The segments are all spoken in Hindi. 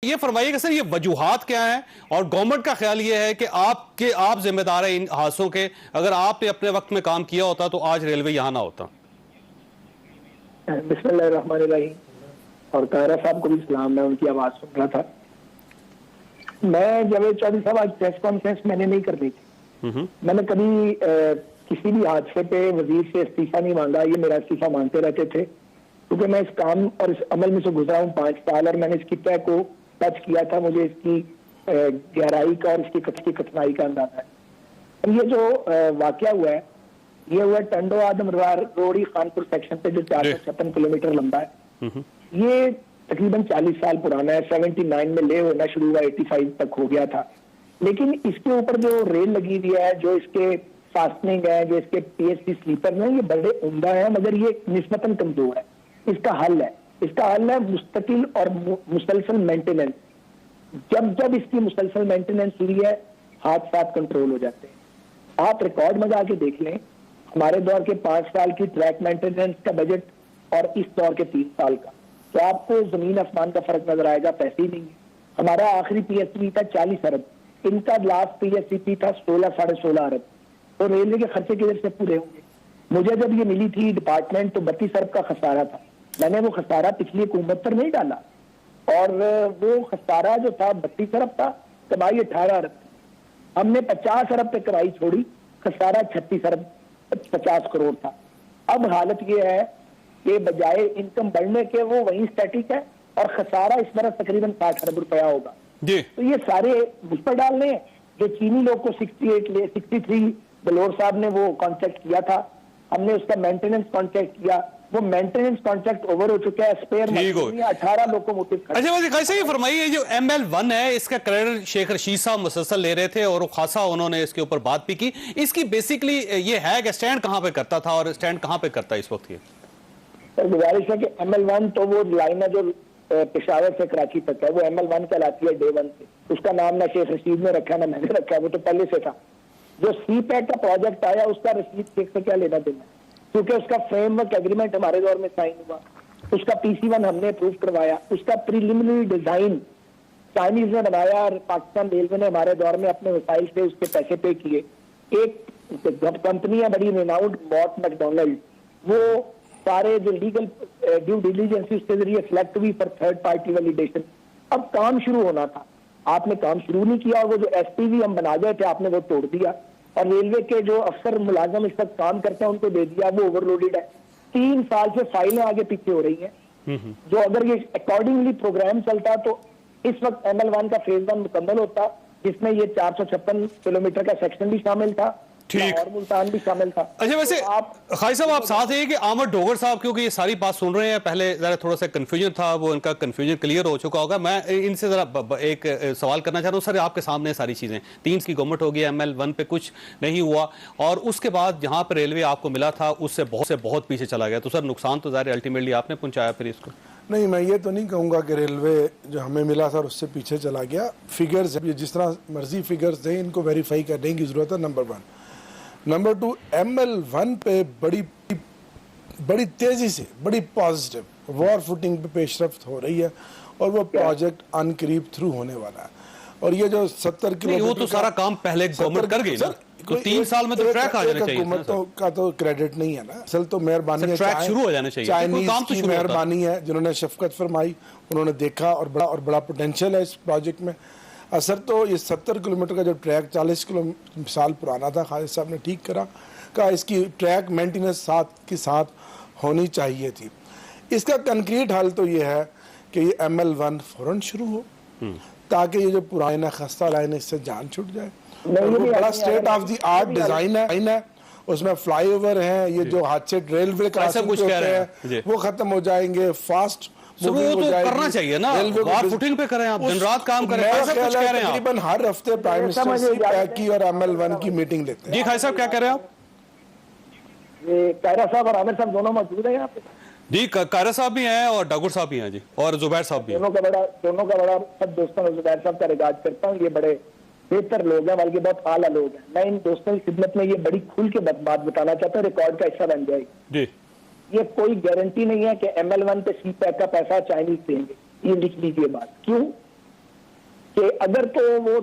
ये फरमाइएगा सर, ये वजूहात क्या हैं और गवर्नमेंट का ख्याल ये है कि आप जिम्मेदार हैं इन हादसों के। अगर आपने अपने वक्त में काम किया होता तो आज रेलवे यहां ना होता। बिस्मिल्लाहिर्रहमानिर्रहीम। और कायरा साहब को भी सलाम, मैं उनकी आवाज सुन रहा था। मैं जावेद चौधरी साहब, आज प्रेस कॉन्फ्रेंस मैंने नहीं करनी थी। मैंने कभी किसी भी हादसे पे वजीर से इस्तीफा नहीं मांगा। ये मेरा इस्तीफा मांगते रहते थे क्योंकि मैं इस काम और इस अमल में से गुजरा हूँ 5 साल और मैंने इसकी तय को टच किया था। मुझे इसकी गहराई का और इसकी कठिनाई का अंदाजा है। और ये जो वाकया हुआ है, ये हुआ टंडो आदम रोड़ी खानपुर सेक्शन पे जो 456 किलोमीटर लंबा है। ये तकरीबन 40 साल पुराना है। 79 में ले होना शुरू हुआ, 85 तक हो गया था। लेकिन इसके ऊपर जो रेल लगी हुई है, जो इसके फास्टनिंग है, जो इसके PSC स्लीपर है, ये बड़े उम्दा है मगर ये निस्बतन कमजोर है। इसका हल है मुस्तकिल और मुसलसल मेंटेनेंस। जब इसकी मुसलसल मेंटेनेंस हुई है, हादसात कंट्रोल हो जाते हैं। आप रिकॉर्ड में जाके देख लें, हमारे दौर के 5 साल की ट्रैक मेंटेनेंस का बजट और इस दौर के 3 साल का, तो आपको जमीन आसमान का फर्क नजर आएगा। पैसे ही नहीं है। हमारा आखिरी PSP था 40 अरब, इनका लास्ट PSP था 16 साढ़े 16 अरब। तो रेलवे के खर्चे किधर से पूरे होंगे? मुझे जब ये मिली थी डिपार्टमेंट तो 32 अरब का खसारा था। मैंने वो खसारा पिछली हुकूमत पर नहीं डाला और वो खसारा जो था 32 अरब था, कमाई 18 अरब। हमने 50 अरब पे कमाई छोड़ी, खसारा 36 अरब 50 करोड़ था। अब हालत ये है कि बजाय इनकम बढ़ने के वो वहीं स्टैटिक है और खसारा इस बरस तकरीबन 60 अरब रुपया होगा। तो ये सारे मुझ पर डालने हैं। जो चीनी लोग को 63 बलोर साहब ने वो कॉन्ट्रैक्ट किया था, हमने उसका मेंटेनेंस कॉन्ट्रैक्ट किया, वो मेंटेनेंस कॉन्ट्रैक्ट ओवर हो चुका है। Spare 18 locomotive. अच्छा वैसे कैसे ये फरमाइए, जो ML1 है इसका क्रेडिट शेख रशीद साहब मुसलसल ले रहे थे और खासा उन्होंने इसके ऊपर बात भी की। इसकी बेसिकली ये है कि स्टैंड कहां पे करता था और स्टैंड कहां पे करता है इस वक्त? ये गुजारिश है कि ML1 तो वो लाइन है जो पेशावर से कराची तक है, वो ML1 कहलाती है डे 1 से। उसका नाम ना शेख रशीद ने रखा ना मैंने रखा, वो तो पहले से था। जो CPEC का प्रोजेक्ट आया उसका रशीद शेख से क्या लेना देना, क्योंकि उसका फ्रेमवर्क एग्रीमेंट हमारे दौर में साइन हुआ, उसका PC1 हमने अप्रूव करवाया, उसका प्रीलिमिनरी डिजाइन चाइनीज ने बनाया और पाकिस्तान रेलवे ने हमारे दौर में अपने वसाइल से उसके पैसे पे किए। एक कंपनी है बड़ी रिनाउंड मॉट मैकडोनल्ड, वो सारे जो लीगल ड्यू डिलीजेंस उसके जरिए सेलेक्ट हुई फॉर थर्ड पार्टी वैलिडेशन। अब काम शुरू होना था, आपने काम शुरू नहीं किया और वो जो SPV हम बना गए थे आपने वो तोड़ दिया और रेलवे के जो अफसर मुलाजम इस वक्त काम करते हैं उनको दे दिया, वो ओवरलोडेड है। 3 साल से फाइलें आगे पीछे हो रही हैं। जो अगर ये अकॉर्डिंगली प्रोग्राम चलता तो इस वक्त ML1 का फेज 1 मुकम्मल होता, जिसमें ये 456 किलोमीटर का सेक्शन भी शामिल था और मुल्तान भी शामिल था। अच्छा वैसे खाई साहब आप साथ हैं कि आमद डोगर साहब, क्योंकि ये सारी बात सुन रहे हैं, पहले जरा थोड़ा सा कंफ्यूजन था, वो इनका कंफ्यूजन क्लियर हो चुका होगा। मैं इनसे जरा एक सवाल करना चाह रहा हूँ। सर आपके सामने सारी चीजें 3 की गवर्नमेंट हो गई, ML1 पे कुछ नहीं हुआ और उसके बाद जहाँ पर रेलवे आपको मिला था उससे बहुत पीछे चला गया। तो सर नुकसान तो ज़ाहिर अल्टीमेटली आपने पहुँचाया फिर इसको। नहीं, मैं ये तो नहीं कहूँगा कि रेलवे जो हमें मिला था उससे पीछे चला गया। फिगर्स जिस तरह मर्जी फिगर्स थे, इनको वेरीफाई करने की जरूरत है, नंबर 1। नंबर 2, ML1 पे बड़ी तेजी से बड़ी पॉजिटिव वॉर फुटिंग पे पेशरफ्त हो रही है और वो प्रोजेक्ट अनकरीब थ्रू होने वाला है। और ये जो 70 किलोमीटर वो तो सारा काम पहले गवर्नमेंट कर गई ना, तो 3 साल में तो ट्रैक आ जाना चाहिए। हुकूमत का तो क्रेडिट नहीं है ना, असल तो मेहरबानी है, ट्रैक शुरू हो जाना चाहिए। चाइनीज की मेहरबानी है जिन्होंने शफकत फरमाई, उन्होंने देखा और बड़ा पोटेंशियल है इस प्रोजेक्ट में। असर तो ये 70 किलोमीटर का जो ट्रैक 40 साल पुराना था, खालिद साहब ने ठीक कहा इसकी ट्रैक मेंटेनेंस साथ के साथ होनी चाहिए थी। इसका कंक्रीट हल तो ये है कि ये ML1 फौरन शुरू हो ताकि ये जो पुराना खस्ता लाइन है इससे जान छूट जाए। वो बड़ा state of the art design है, उसमें फ्लाईओवर है, ये जो हादसे रेलवे क्रॉसिंग होते हैं वो खत्म हो जाएंगे, फास्ट वो तो करना चाहिए ना, वॉर फुटिंग पे करें आप, दिन रात काम करें। ऐसा कुछ कह रहे हैं आप? तकरीबन हर हफ्ते प्राइम मिनिस्टर CPEC की और ML1 की मीटिंग लेते हैं। जी खाई साहब क्या कह रहे हैं आप? कायरा साहब और आमिर साहब दोनों मौजूद हैं यहाँ पे? जी कायरा साहब भी हैं और डागुर साहब भी हैं जी, और जुबैर साहब भी। दोनों का बड़ा सब दोस्तों ने जुबैर साहब का रिगार्ड करता हूँ। ये बड़े बेहतर लोग हैं, बल्कि बहुत आला लोग हैं। मैं इन दोस्तों की खिदमत में ये बड़ी खुल के बात बताना चाहता हूँ, रिकॉर्ड का हिस्सा बन जाएगी। ये कोई गारंटी नहीं है कि ML1 पे CPEC का पैसा चाइनीज देंगे, ये लिख लीजिए बात। क्यों? कि अगर तो वो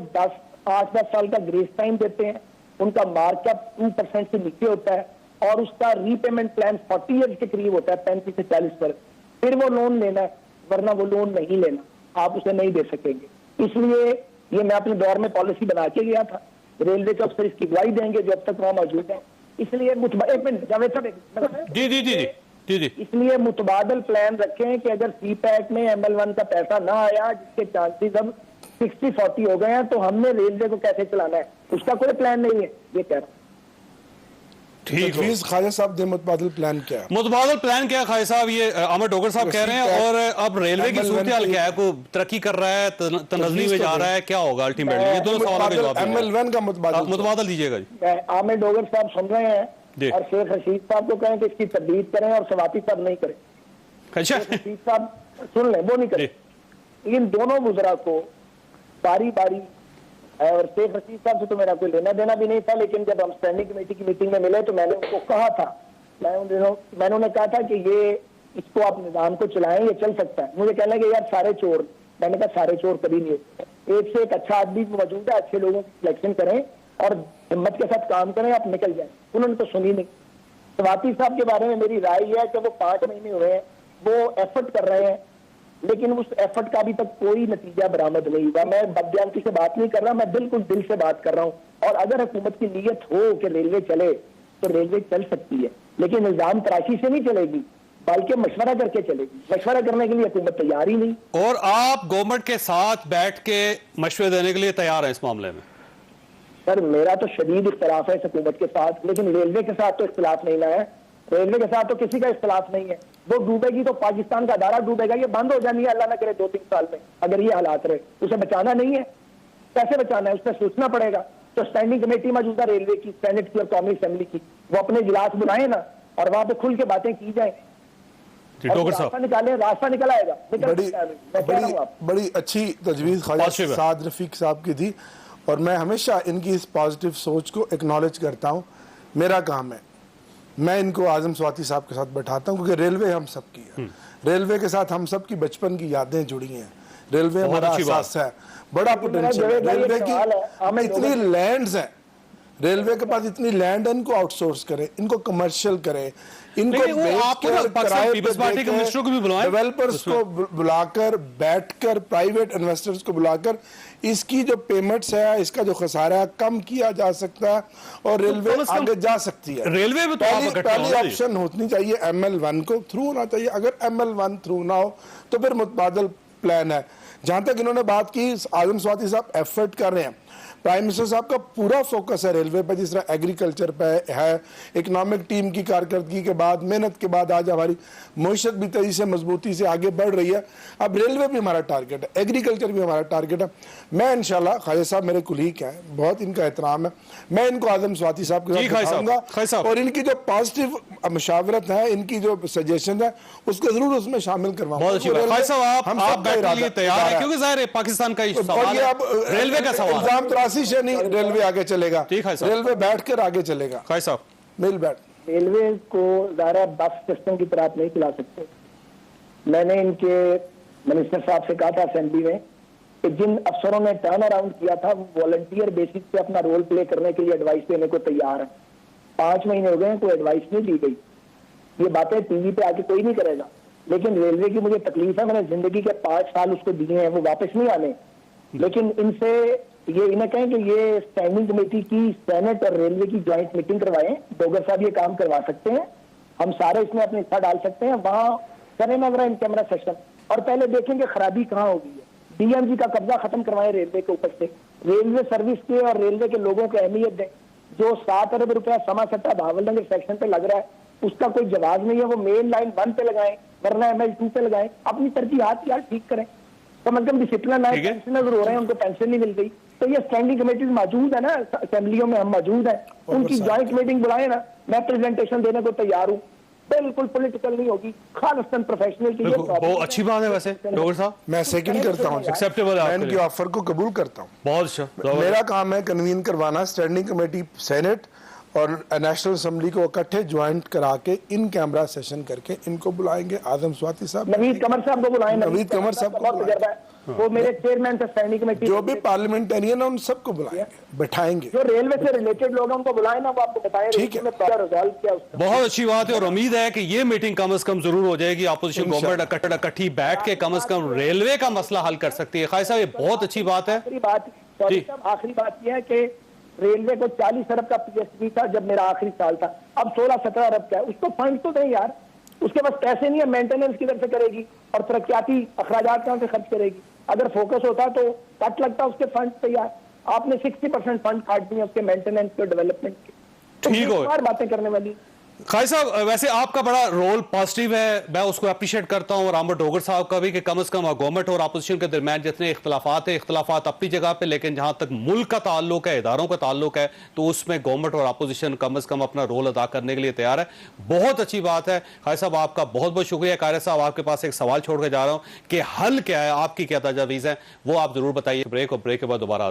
8-10 साल का ग्रेस टाइम देते हैं, उनका मार्कअप 2% से नीचे होता है और उसका रीपेमेंट प्लान 40 ईयर्स के करीब होता है, 35 से 40 पर, फिर वो लोन लेना है, वरना वो लोन नहीं लेना, आप उसे नहीं दे सकेंगे। इसलिए ये मैं अपने दौर में पॉलिसी बना के गया था, रेलवे के अफसर इसकी गवाही देंगे जो अब तक वहां मौजूद है। इसलिए एक मिनट जावेद साहब, जी इसलिए मुतबादल प्लान रखें कि अगर CPAC में ML1 का पैसा ना आया, जिसके चांसेस अब 60-40 हो गए हैं, तो हमने रेलवे को कैसे चलाना है, उसका कोई प्लान नहीं है, ये कह रहा हूं। ठीक है ख्वाजा साहब, मुतबादल प्लान क्या है? मुतबादल प्लान क्या है ख्वाजा साहब? ये अमर डोगर साहब कह रहे हैं, और अब रेलवे की सूरत हाल क्या है? को तरक्की कर रहा है, तनज़्ज़ुली में जा रहा है, क्या होगा अल्टीमेटली? ये दोनों सवालों के जवाब ML1 का मुतबादल दीजिएगा जी। आमिर डोगर साहब सुन रहे हैं और शेख रशीद साहब को कहें कि इसकी तरदीद करें और सवाती साहब नहीं करें। अच्छा, रशीद साहब सुन लें, वो नहीं करें। इन दोनों गुजरा को बारी बारी, और शेख रशीद साहब से तो मेरा कोई लेना देना भी नहीं था, लेकिन जब हम स्टैंडिंग कमेटी की मीटिंग में मिले तो मैंने उनको कहा था, मैंने उन्हें कहा था कि ये इसको आप निजाम को चलाएं, ये चल सकता है। मुझे कहने लगे यार सारे चोर, मैंने कहा सारे चोर कभी नहीं होते, एक से एक अच्छा आदमी मौजूद है, अच्छे लोगों की सिलेक्शन करें और हिम्मत के साथ काम करें, आप निकल जाए। उन्होंने तो सुनी नहीं। सवाती साहब के बारे में मेरी राय यह है कि वो 5 महीने हुए हैं, वो एफर्ट कर रहे हैं, लेकिन उस एफर्ट का अभी तक कोई नतीजा बरामद नहीं हुआ। मैं बदयांती से बात नहीं कर रहा, मैं बिल्कुल दिल से बात कर रहा हूं। और अगर हुकूमत की नीयत हो कि रेलवे चले तो रेलवे चल सकती है, लेकिन निजाम तराशी से नहीं चलेगी, बल्कि मशवरा करके चलेगी। मशवरा करने के लिए हुकूमत तैयार ही नहीं। और आप गवर्नमेंट के साथ बैठ के मशवरे देने के लिए तैयार हैं इस मामले में? सर मेरा तो शदीद इख्तलाफ है इस हुकूमत के साथ, लेकिन रेलवे के साथ तो इख्तलाफ नहीं ना है। रेलवे के साथ तो किसी का इख्तलाफ नहीं है। वो डूबेगी तो पाकिस्तान का अदारा डूबेगा, ये बंद हो जानी है अल्लाह ना करे 2-3 साल में। अगर ये हालात रहे, उसे बचाना नहीं है, कैसे बचाना है उससे सोचना पड़ेगा। तो स्टैंडिंग कमेटी मौजूदा रेलवे की, सेनेट की और कौमी असेंबली की, वो अपने इजलास बुलाए ना और वहां पे खुल के बातें की जाए, रास्ता निकाले, रास्ता निकल आएगा। बड़ी अच्छी तजवीज़ ख्वाजा साद रफीक साहब की थी, और मैं हमेशा इनकी इस पॉजिटिव सोच को एक्नॉलेज करता हूँ। मेरा काम है, मैं इनको आजम स्वाति साहब के साथ बैठाता हूँ, क्योंकि रेलवे हम सब की है, रेलवे के साथ हम सब की बचपन की यादें जुड़ी हैं, रेलवे हमारा एहसास है, बड़ा पोटेंशियल है रेलवे की, इतनी लैंड्स हैं, रेलवे के पास इतनी लैंड है, इनको आउटसोर्स करें, इनको कमर्शियल करें, इनको डेवलपर्स को बुलाकर, बैठकर, प्राइवेट इन्वेस्टर्स को बुलाकर इसकी जो पेमेंट्स है, इसका जो खसारा है, कम किया जा सकता है और रेलवे आगे जा सकती है। रेलवे में तो पहली ऑप्शन होनी चाहिए ML1 को थ्रू होना चाहिए। अगर ML1 थ्रू ना हो तो फिर मुतबादल प्लान है। जहां तक इन्होंने बात की, आजम स्वाति साहब एफर्ट कर रहे हैं, प्राइम मिनिस्टर साहब का पूरा फोकस है रेलवे पे, जिस तरह एग्रीकल्चर पे है। इकोनॉमिक टीम की कारकर्दगी के बाद, मेहनत के बाद आज हमारी मईशत भी तेजी से, मजबूती से आगे बढ़ रही है। अब रेलवे भी हमारा टारगेट है, एग्रीकल्चर भी हमारा टारगेट है। मैं इंशाल्लाह, ख्वाजा साहब मेरे कुलीग हैं, बहुत इनका एहतराम है, मैं इनको आजम स्वाति साहब के साथ बैठाऊंगा और इनकी जो पॉजिटिव मशावरत है, इनकी जो सजेशन है, उसको जरूर उसमें शामिल करवाऊंगा। पाकिस्तान का रेलवे का सवाल से नहीं, रेलवे आगे चलेगा, रेलवे बैठकर आगे चलेगा। रेलवे को ज़ाहिर बस सिस्टम की तरह आप नहीं चला सकते। मैंने इनके मिनिस्टर साहब से कहा था असेंबली में कि जिन अफसरों ने टर्न अराउंड किया था, वो वॉलंटियर बेसिस पे अपना रोल प्ले करने के लिए एडवाइस देने को तैयार है। 5 महीने हो गए, कोई एडवाइस नहीं दी गई। ये बातें टीवी पे आके कोई नहीं करेगा, लेकिन रेलवे की मुझे तकलीफ है, मैंने जिंदगी के 5 साल उसको दिए हैं, वो वापस नहीं आने। लेकिन इनसे ये इन्हें कहें कि ये स्टैंडिंग कमेटी की सेनेट और रेलवे की ज्वाइंट मीटिंग करवाएं। डोगर साहब ये काम करवा सकते हैं, हम सारे इसमें अपनी हिस्सा डाल सकते हैं। वहां करें ना इन कैमरा सेशन और पहले देखेंगे खराबी कहाँ हो गई है। DMG का कब्जा खत्म करवाएं रेलवे के ऊपर से, रेलवे सर्विस के और रेलवे के लोगों को अहमियत दें। जो 7 अरब रुपया समा सट्टा भावलनगर सेक्शन पे लग रहा है, उसका कोई जवाब नहीं है। वो मेन लाइन 1 पे लगाएं, वरना ML2 पे लगाएं। अपनी तरजीहात यार ठीक करें, कम से कम डिसिप्लिन आए। पेंशनर हो रहे हैं, उनको पेंशन नहीं मिल गई, तो ये स्टैंडिंग कमेटी मौजूद है ना, असेंबलियों में हम मौजूद हैं, उनकी ज्वाइंट मीटिंग बुलाए ना, मैं प्रेजेंटेशन देने को तैयार हूँ। बिल्कुल पॉलिटिकल नहीं होगी, खालिस्तान प्रोफेशनल की। बहुत अच्छी बात है वैसे डोगर साहब, मैं सेकंड करता हूँ, एक्सेप्टेबल है, मैं इनके ऑफर को कबूल करता हूँ। बहुत अच्छा। मेरा काम है कन्वीन करवाना स्टैंडिंग कमेटी सेनेट और नेशनल असेंबली को इकट्ठे ज्वाइंट करा के इन कैमरा सेशन करके इनको बुलाएंगे। आदम स्वाति साहब, नवीद कमर साहब को बुलाएं। नवीद कमर साहब को बहुत तजर्बा है, वो मेरे चेयरमैन थे स्टैंडिंग कमेटी। जो भी पार्लियामेंटेरियन है उन सबको बुलाएंगे, बैठाएंगे। जो रेलवे से रिलेटेड लोग हैं उनको बुलाएं ना, वो आपको बताएं ठीक है। रिजॉल्व किया उसका। बहुत अच्छी बात है और उम्मीद है कि ये मीटिंग कम से कम जरूर हो जाएगी। अपोजिशन गवर्नमेंट इकट्ठी बैठ के कम से कम रेलवे का मसला हल कर सकती है। खालिद साहब, ये बहुत अच्छी बात है। आखिरी बात, सॉरी साहब, आखिरी बात यह है कि रेलवे को 40 अरब का पीएसपी था जब मेरा आखिरी साल था, अब 16-17 अरब का है। उसको फंड तो दें यार, उसके पास पैसे नहीं है, मेंटेनेंस किधर से करेगी और तरक्याती अखराजात कहां से खर्च करेगी? अगर फोकस होता तो कट लगता उसके फंड पे यार। आपने 60% फंड काट दिए उसके मेंटेनेंस के, डेवलपमेंट के। तो ठीक हो, बातें करने वाली। खालिद साहब, वैसे आपका बड़ा रोल पॉजिटिव है, मैं उसको अप्रिशिएट करता हूं, और आमर डोगर साहब का भी, कि कम से कम गवर्नमेंट और अपोजिशन के दरमियान जितने इख्तलाफात है, इख्तलाफात अपनी जगह पे, लेकिन जहां तक मुल्क का ताल्लुक है, इदारों का ताल्लुक है, तो उसमें गवर्नमेंट और अपोजिशन कम से कम अपना रोल अदा करने के लिए तैयार है। बहुत अच्छी बात है। खालिद साहब, आपका बहुत बहुत शुक्रिया। कायरा साहब, आपके पास एक सवाल छोड़ के जा रहा हूं कि हल क्या है, आपकी क्या तजावीज़ है, वो आप जरूर बताइए। ब्रेक और ब्रेक के बाद दोबारा